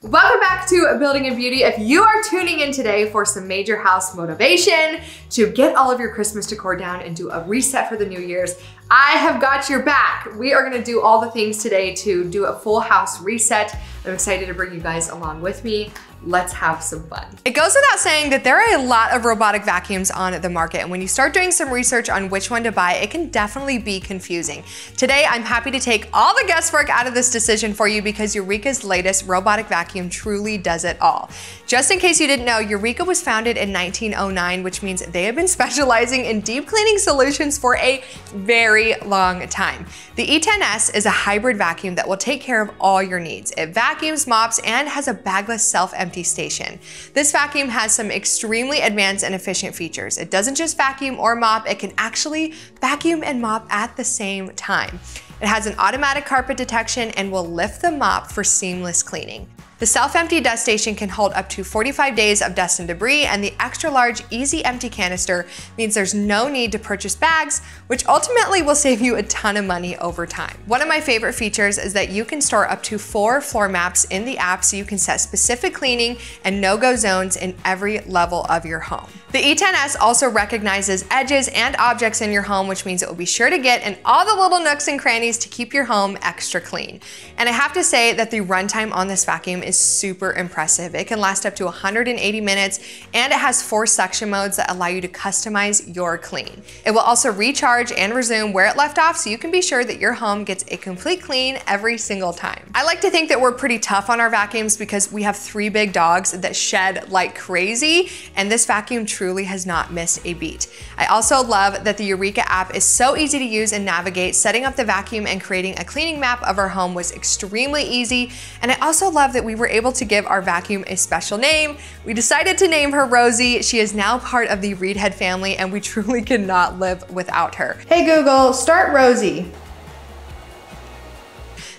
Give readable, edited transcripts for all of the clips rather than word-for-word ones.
Welcome back to Building and Beauty. If you are tuning in today for some major house motivation to get all of your Christmas decor down and do a reset for the New Year's, I have got your back. We are gonna do all the things today to do a full house reset. I'm excited to bring you guys along with me. Let's have some fun. It goes without saying that there are a lot of robotic vacuums on the market, and when you start doing some research on which one to buy, it can definitely be confusing. Today, I'm happy to take all the guesswork out of this decision for you because Eureka's latest robotic vacuum truly does it all. Just in case you didn't know, Eureka was founded in 1909, which means they have been specializing in deep cleaning solutions for a very long time. The E10S is a hybrid vacuum that will take care of all your needs. It vacuums, mops, and has a bagless self-empty station. This vacuum has some extremely advanced and efficient features. It doesn't just vacuum or mop, it can actually vacuum and mop at the same time. It has an automatic carpet detection and will lift the mop for seamless cleaning. The self-empty dust station can hold up to 45 days of dust and debris, and the extra large easy empty canister means there's no need to purchase bags, which ultimately will save you a ton of money over time. One of my favorite features is that you can store up to 4 floor maps in the app so you can set specific cleaning and no-go zones in every level of your home. The E10S also recognizes edges and objects in your home, which means it will be sure to get in all the little nooks and crannies to keep your home extra clean. And I have to say that the runtime on this vacuum is super impressive. It can last up to 180 minutes, and it has 4 suction modes that allow you to customize your clean. It will also recharge and resume where it left off, so you can be sure that your home gets a complete clean every single time. I like to think that we're pretty tough on our vacuums because we have 3 big dogs that shed like crazy, and this vacuum truly has not missed a beat. I also love that the Eureka app is so easy to use and navigate. Setting up the vacuum and creating a cleaning map of our home was extremely easy, and I also love that we were able to give our vacuum a special name. We decided to name her Rosie. She is now part of the Reedhead family, and we truly cannot live without her. Hey Google, start Rosie.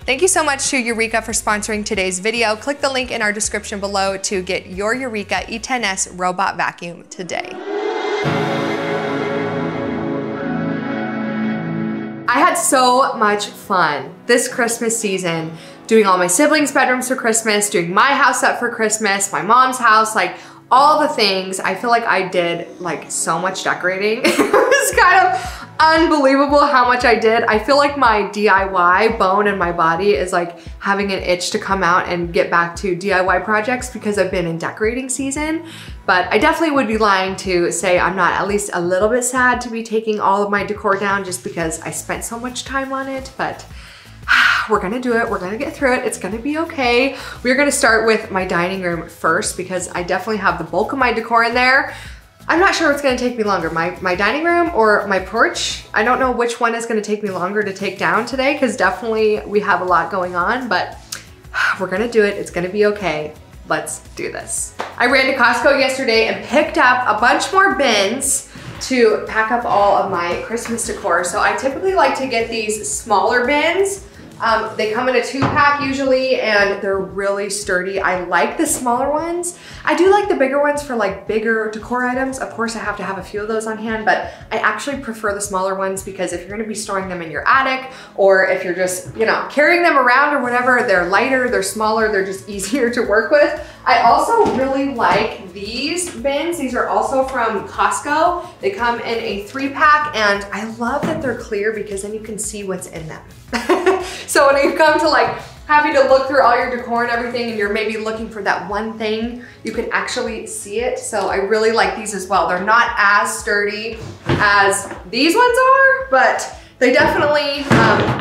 Thank you so much to Eureka for sponsoring today's video. Click the link in our description below to get your Eureka E10S robot vacuum today. I had so much fun this Christmas season doing all my siblings' bedrooms for Christmas, doing my house up for Christmas, my mom's house, like all the things. I feel like I did like so much decorating. It was kind of unbelievable how much I did. I feel like my DIY bone in my body is like having an itch to come out and get back to DIY projects because I've been in decorating season. But I definitely would be lying to say I'm not at least a little bit sad to be taking all of my decor down just because I spent so much time on it. But we're gonna do it, we're gonna get through it, it's gonna be okay. We're gonna start with my dining room first because I definitely have the bulk of my decor in there. I'm not sure what's gonna take me longer, my dining room or my porch. I don't know which one is gonna take me longer to take down today because definitely we have a lot going on, but we're gonna do it, it's gonna be okay. Let's do this. I ran to Costco yesterday and picked up a bunch more bins to pack up all of my Christmas decor. So I typically like to get these smaller bins. They come in a 2-pack usually, and they're really sturdy. I like the smaller ones. I do like the bigger ones for like bigger decor items. Of course, I have to have a few of those on hand, but I actually prefer the smaller ones because if you're gonna be storing them in your attic, or if you're just, you know, carrying them around or whatever, they're lighter, they're smaller, they're just easier to work with. I also really like these bins. These are also from Costco. They come in a 3-pack, and I love that they're clear because then you can see what's in them. So when you come to like having to look through all your decor and everything and you're maybe looking for that one thing, you can actually see it. So I really like these as well. They're not as sturdy as these ones are, but they definitely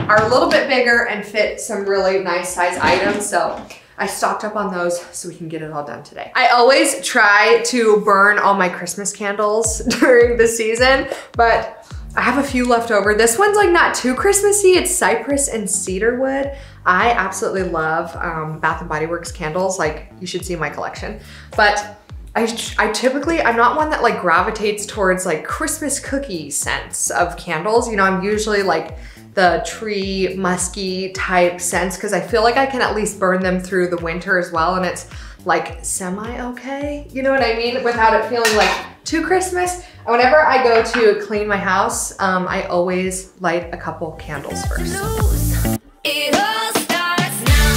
are a little bit bigger and fit some really nice size items. So I stocked up on those so we can get it all done today. I always try to burn all my Christmas candles during the season, but I have a few left over. This one's like not too Christmassy. It's cypress and cedar wood. I absolutely love Bath & Body Works candles. Like, you should see my collection. But I'm not one that like gravitates towards like Christmas cookie scents of candles. You know, I'm usually like the tree musky type scents because I feel like I can at least burn them through the winter as well, and it's like semi-okay, you know what I mean? Without it feeling like too Christmas. And whenever I go to clean my house, I always light a couple candles first. It all starts now.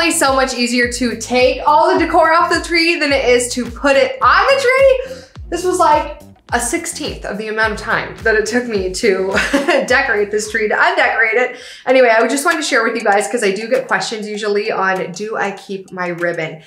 definitely so much easier to take all the decor off the tree than it is to put it on the tree. This was like a 16th of the amount of time that it took me to decorate this tree to undecorate it. Anyway, I just wanted to share with you guys because I do get questions usually on, do I keep my ribbon?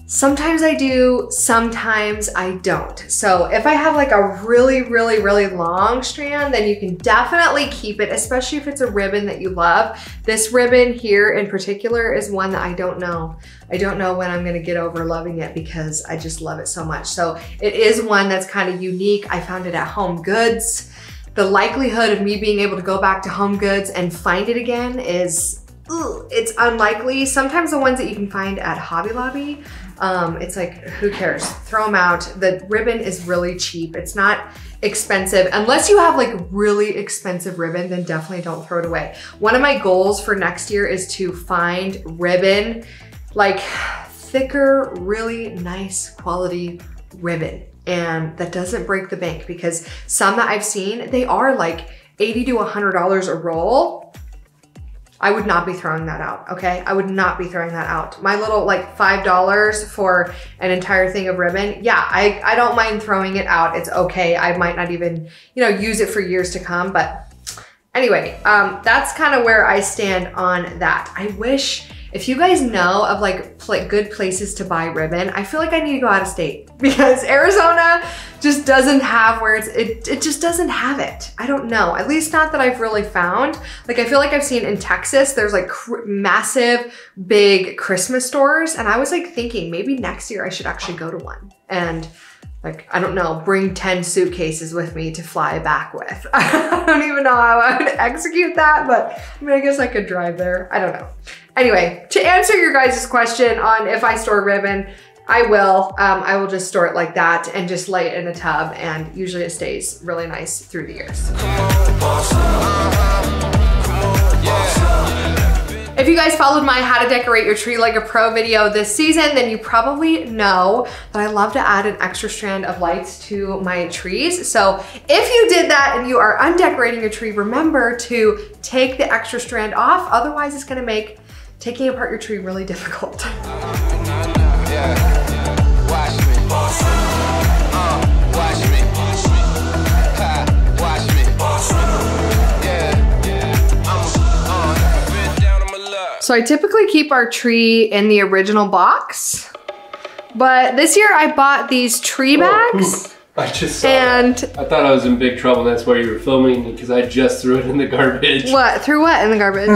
Sometimes I do, sometimes I don't. So if I have like a really, really, really long strand, then you can definitely keep it, especially if it's a ribbon that you love. This ribbon here in particular is one that I don't know. I don't know when I'm gonna get over loving it because I just love it so much. So it is one that's kind of unique. I found it at Home Goods. The likelihood of me being able to go back to Home Goods and find it again is, it's unlikely. Sometimes the ones that you can find at Hobby Lobby, it's like, who cares? Throw them out. The ribbon is really cheap. It's not expensive. Unless you have like really expensive ribbon, then definitely don't throw it away. One of my goals for next year is to find ribbon, like thicker, really nice quality ribbon. And that doesn't break the bank because some that I've seen, they are like $80 to $100 a roll. I would not be throwing that out, okay? I would not be throwing that out. My little like $5 for an entire thing of ribbon, yeah, I don't mind throwing it out. It's okay. I might not even, you know, use it for years to come, but anyway, that's kind of where I stand on that. I wish, if you guys know of like good places to buy ribbon, I feel like I need to go out of state because Arizona just doesn't have where it just doesn't have it. I don't know, at least not that I've really found. Like I feel like I've seen in Texas, there's like massive, big Christmas stores. And I was like thinking maybe next year I should actually go to one and like, I don't know, bring 10 suitcases with me to fly back with. I don't even know how I would execute that, but I mean, I guess I could drive there. I don't know. Anyway, to answer your guys' question on if I store ribbon, I will. I will just store it like that and just lay it in a tub, and usually it stays really nice through the years. If you guys followed my How to Decorate Your Tree Like a Pro video this season, then you probably know that I love to add an extra strand of lights to my trees. So if you did that and you are undecorating your tree, remember to take the extra strand off. Otherwise, it's gonna make taking apart your tree really difficult. So I typically keep our tree in the original box, but this year I bought these tree bags. I just saw that. I thought I was in big trouble. That's why you were filming me, because I just threw it in the garbage. What? Threw what in the garbage?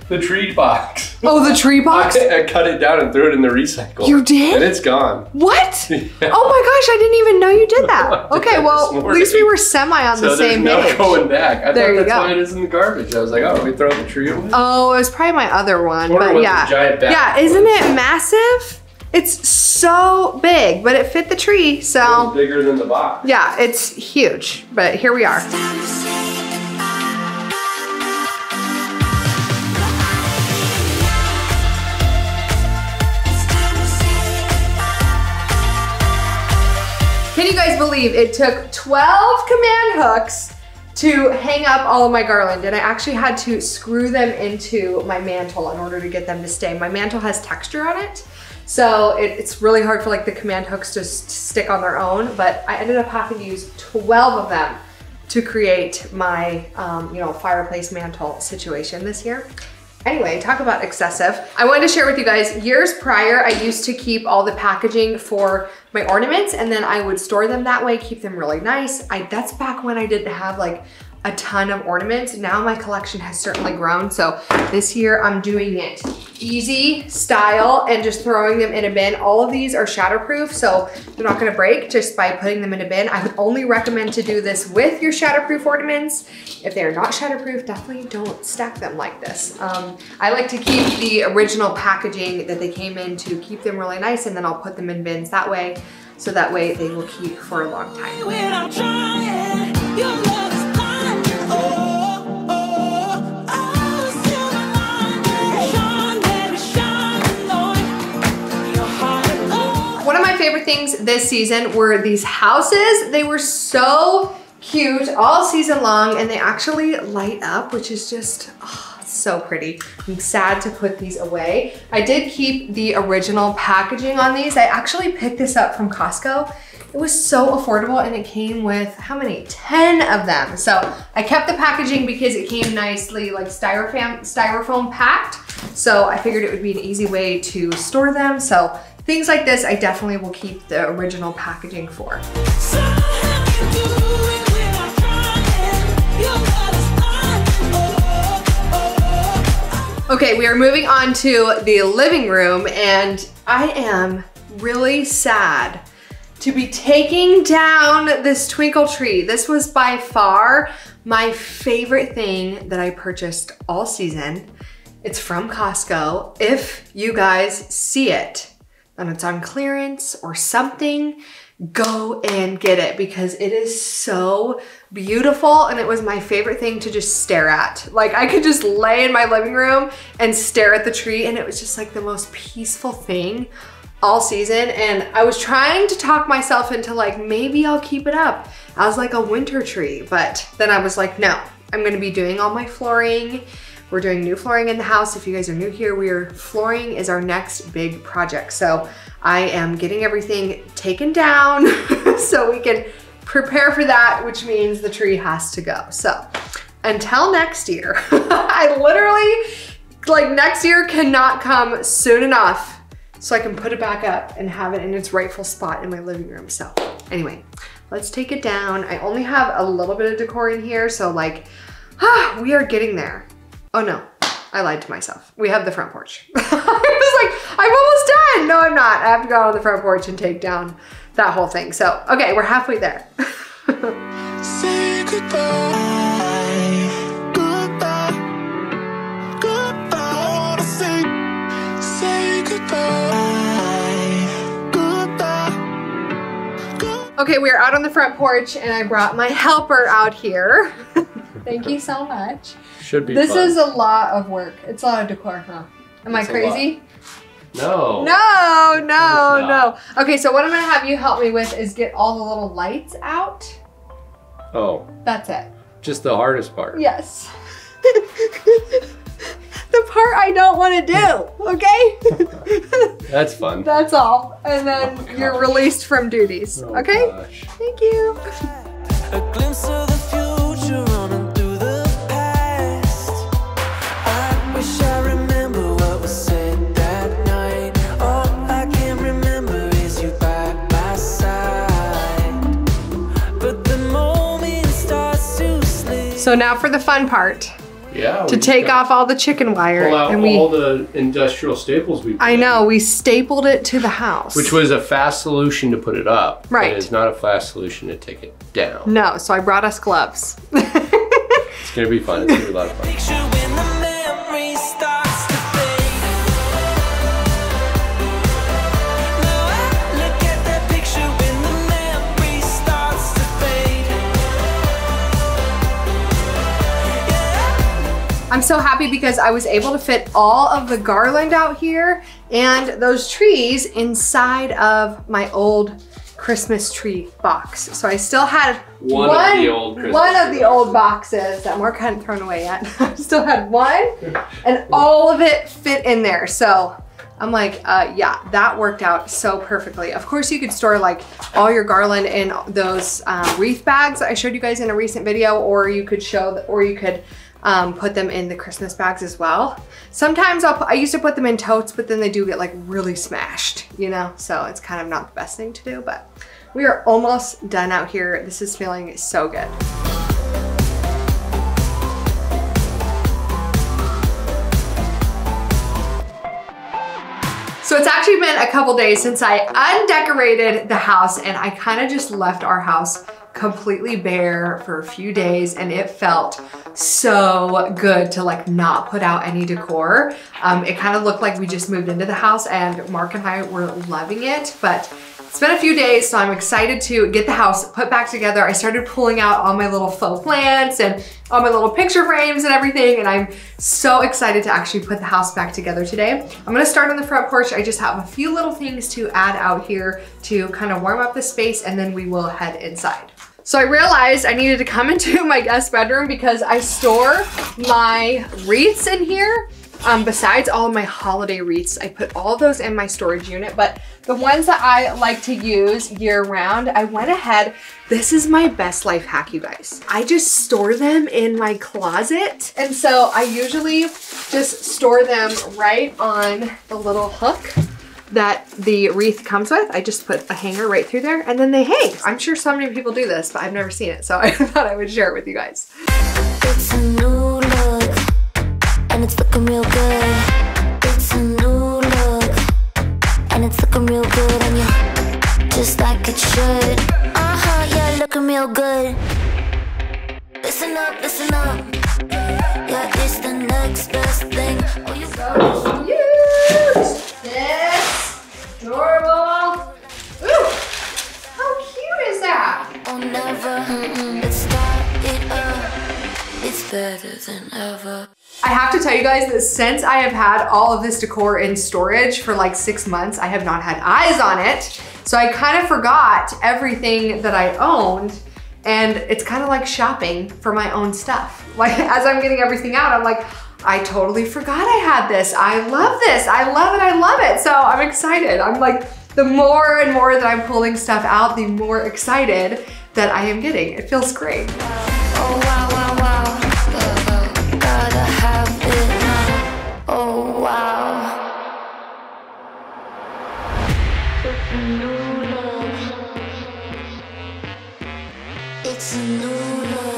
the tree box. Oh, the tree box? I cut it down and threw it in the recycle. You did? And it's gone. What? Yeah. Oh my gosh, I didn't even know you did that. Okay, well, at least we were semi on the same page. So there's no going back. I thought that's why it is in the garbage. I was like, oh, we throw the tree away? Oh, it was probably my other one, but yeah. Giant bag yeah, isn't it massive? It's so big, but it fit the tree, so. It's bigger than the box. Yeah, it's huge, but here we are. Can you guys believe it took 12 command hooks to hang up all of my garland, and I actually had to screw them into my mantle in order to get them to stay. My mantle has texture on it, so it's really hard for like the command hooks to stick on their own, but I ended up having to use 12 of them to create my you know, fireplace mantle situation this year. Anyway, talk about excessive. I wanted to share with you guys, years prior, I used to keep all the packaging for my ornaments, and then I would store them that way, keep them really nice. That's back when I didn't have like a ton of ornaments. Now my collection has certainly grown. So this year I'm doing it easy style and just throwing them in a bin. All of these are shatterproof, so they're not gonna break just by putting them in a bin. I would only recommend to do this with your shatterproof ornaments. If they're not shatterproof, definitely don't stack them like this. I like to keep the original packaging that they came in to keep them really nice, and then I'll put them in bins that way, so that way they will keep for a long time. When I'm trying, your love is blind. One of my favorite things this season were these houses. They were so cute all season long, and they actually light up, which is just So pretty. I'm sad to put these away. I did keep the original packaging on these. I actually picked this up from Costco. It was so affordable and it came with, how many? 10 of them. So I kept the packaging because it came nicely like styrofoam packed. So I figured it would be an easy way to store them. So things like this, I definitely will keep the original packaging for. Okay, we are moving on to the living room and I am really sad to be taking down this twinkle tree. This was by far my favorite thing that I purchased all season. It's from Costco. If you guys see it and it's on clearance or something, go and get it because it is so beautiful and it was my favorite thing to just stare at. Like I could just lay in my living room and stare at the tree and it was just like the most peaceful thing all season. And I was trying to talk myself into like, maybe I'll keep it up as like a winter tree. But then I was like, no, I'm gonna be doing all my flooring. We're doing new flooring in the house. If you guys are new here, flooring is our next big project. So I am getting everything taken down so we can prepare for that, which means the tree has to go. So until next year, I literally, like next year cannot come soon enough so I can put it back up and have it in its rightful spot in my living room. So anyway, let's take it down. I only have a little bit of decor in here, so like, we are getting there. Oh no, I lied to myself. We have the front porch. I was like, I'm almost done. No, I'm not. I have to go out on the front porch and take down that whole thing. So, okay, we're halfway there. Say goodbye, goodbye, goodbye. I wanna say goodbye, goodbye, goodbye. Okay, we are out on the front porch and I brought my helper out here. Thank you so much. Should be This fun. is a lot of work. It's a lot of decor, huh? Am I crazy? No. No, no, no. Okay, so what I'm gonna have you help me with is get all the little lights out. Oh. That's it. Just the hardest part. Yes. The part I don't want to do, okay? That's fun. That's all. And then you're released from duties, Oh, okay? gosh. Thank you. A glimpse of the future running through the past. I wish I remember what was said that night. All I can remember is you by my side. But the moment starts to slip. So now for the fun part. Yeah. To take off all the chicken wire. Pull out and all the industrial staples we put I in. know, we stapled it to the house. Which was a fast solution to put it up. Right. But it's not a fast solution to take it down. No, so I brought us gloves. It's gonna be fun. It's gonna be a lot of fun. Picture when the memory starts to fade. Now I look at that picture when the memory starts to fade. Yeah. I'm so happy because I was able to fit all of the garland out here and those trees inside of my old Christmas tree box. So I still had One of the old Christmas one of tree the old boxes that Mark hadn't thrown away yet. I still had one and all of it fit in there. So I'm like, yeah, that worked out so perfectly. Of course you could store like all your garland in those wreath bags I showed you guys in a recent video, or you could put them in the Christmas bags as well. Sometimes I used to put them in totes, but then they do get like really smashed, you know? So it's kind of not the best thing to do, but we are almost done out here. This is feeling so good. So it's actually been a couple days since I undecorated the house, and I kind of just left our house completely bare for a few days, and it felt so good to like not put out any decor. It kind of looked like we just moved into the house, and Mark and I were loving it, but it's been a few days, so I'm excited to get the house put back together. I started pulling out all my little faux plants and all my little picture frames and everything, and I'm so excited to actually put the house back together today. I'm gonna start on the front porch. I just have a few little things to add out here to kind of warm up the space, and then we will head inside. So I realized I needed to come into my guest bedroom because I store my wreaths in here. Besides all of my holiday wreaths, I put all of those in my storage unit, but the ones that I like to use year round, I went ahead. This is my best life hack, you guys. I just store them in my closet. And so I usually just store them right on the little hook that the wreath comes with. I just put a hanger right through there and then they hang. I'm sure so many people do this, but I've never seen it. So I thought I would share it with you guys. It's a new look, and it's looking real good. It's a new look, and it's looking real good on you, just like it should. Yeah, looking real good. Listen up, listen up. Yeah, it's the next best thing. Oh, you So cute! This adorable. Ooh! How cute is that? oh, never. Let's start it up. It's better than ever. I have to tell you guys that since I have had all of this decor in storage for like 6 months, I have not had eyes on it. So I kind of forgot everything that I owned, and it's kind of like shopping for my own stuff. Like as I'm getting everything out, I'm like, I totally forgot I had this. I love this. I love it. I love it. So I'm excited. I'm like, the more and more that I'm pulling stuff out, the more excited that I am getting. It feels great. Oh, wow, wow, wow. Gotta have it now. Oh, wow. It's a new look. It's a new look.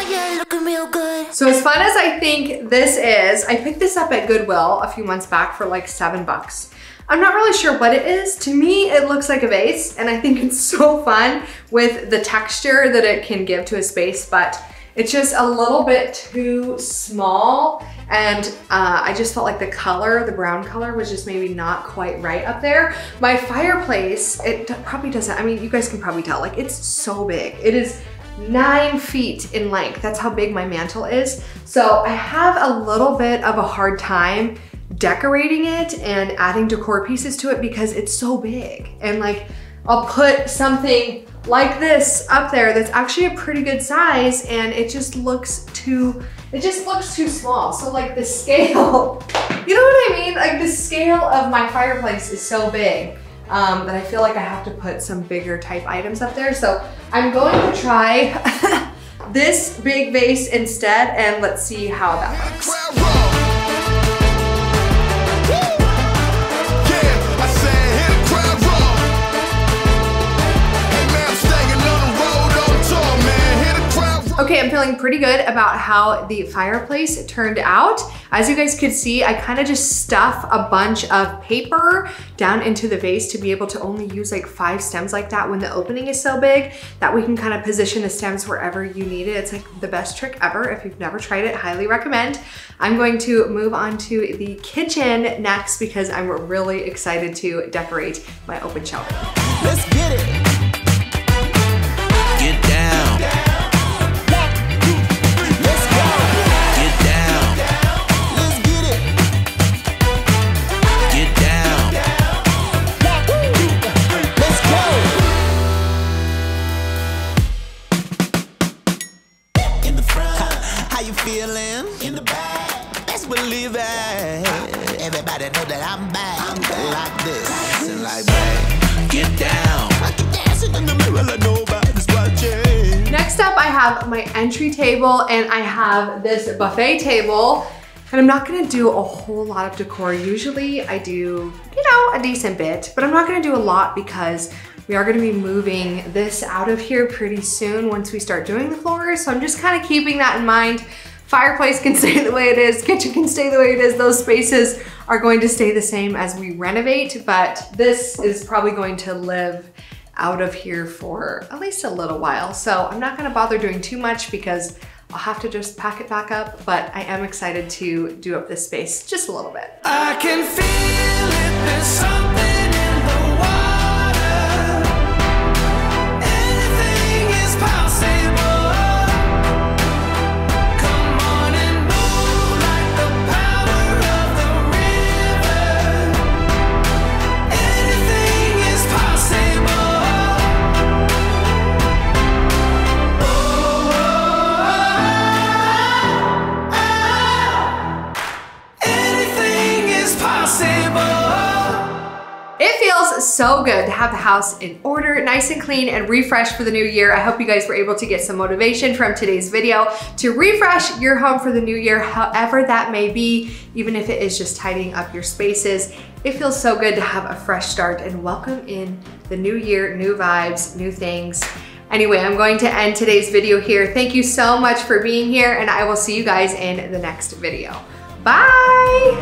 Yeah, looking real good. So as fun as I think this is, I picked this up at Goodwill a few months back for like $7. I'm not really sure what it is. To me, it looks like a vase, and I think it's so fun with the texture that it can give to a space, but it's just a little bit too small, and I just felt like the color, the brown color, was just maybe not quite right up there. My fireplace, it probably doesn't, I mean, you guys can probably tell, like it's so big. It is 9 feet in length. That's how big my mantle is. So I have a little bit of a hard time decorating it and adding decor pieces to it because it's so big. And like, I'll put something like this up there that's actually a pretty good size, and it just looks too small. So like the scale, you know what I mean? Like the scale of my fireplace is so big that I feel like I have to put some bigger type items up there. So I'm going to try this big vase instead, and let's see how that looks. Okay, I'm feeling pretty good about how the fireplace turned out. As you guys could see, I kind of just stuff a bunch of paper down into the vase to be able to only use like 5 stems like that when the opening is so big that we can kind of position the stems wherever you need it. It's like the best trick ever. If you've never tried it, highly recommend. I'm going to move on to the kitchen next because I'm really excited to decorate my open shelf. Let's get it. Get down. Feeling in the back, let's believe it. Everybody know that I'm back. Like this, and like that. Get down. I keep dancing in the mirror like nobody's watching. Next up, I have my entry table, and I have this buffet table. And I'm not gonna do a whole lot of decor. Usually I do, you know, a decent bit, but I'm not gonna do a lot because we are gonna be moving this out of here pretty soon once we start doing the floors. So I'm just kind of keeping that in mind. Fireplace can stay the way it is, kitchen can stay the way it is. Those spaces are going to stay the same as we renovate, but this is probably going to live out of here for at least a little while. So I'm not gonna bother doing too much because I'll have to just pack it back up, but I am excited to do up this space just a little bit. I can feel it, there's something in the water. Anything is possible. Come on and move like the power of the river. Anything is possible. feels so good to have the house in order, nice and clean and refreshed for the new year. I hope you guys were able to get some motivation from today's video to refresh your home for the new year, however that may be, even if it is just tidying up your spaces. It feels so good to have a fresh start and welcome in the new year, new vibes, new things. Anyway, I'm going to end today's video here. Thank you so much for being here, and I will see you guys in the next video. Bye!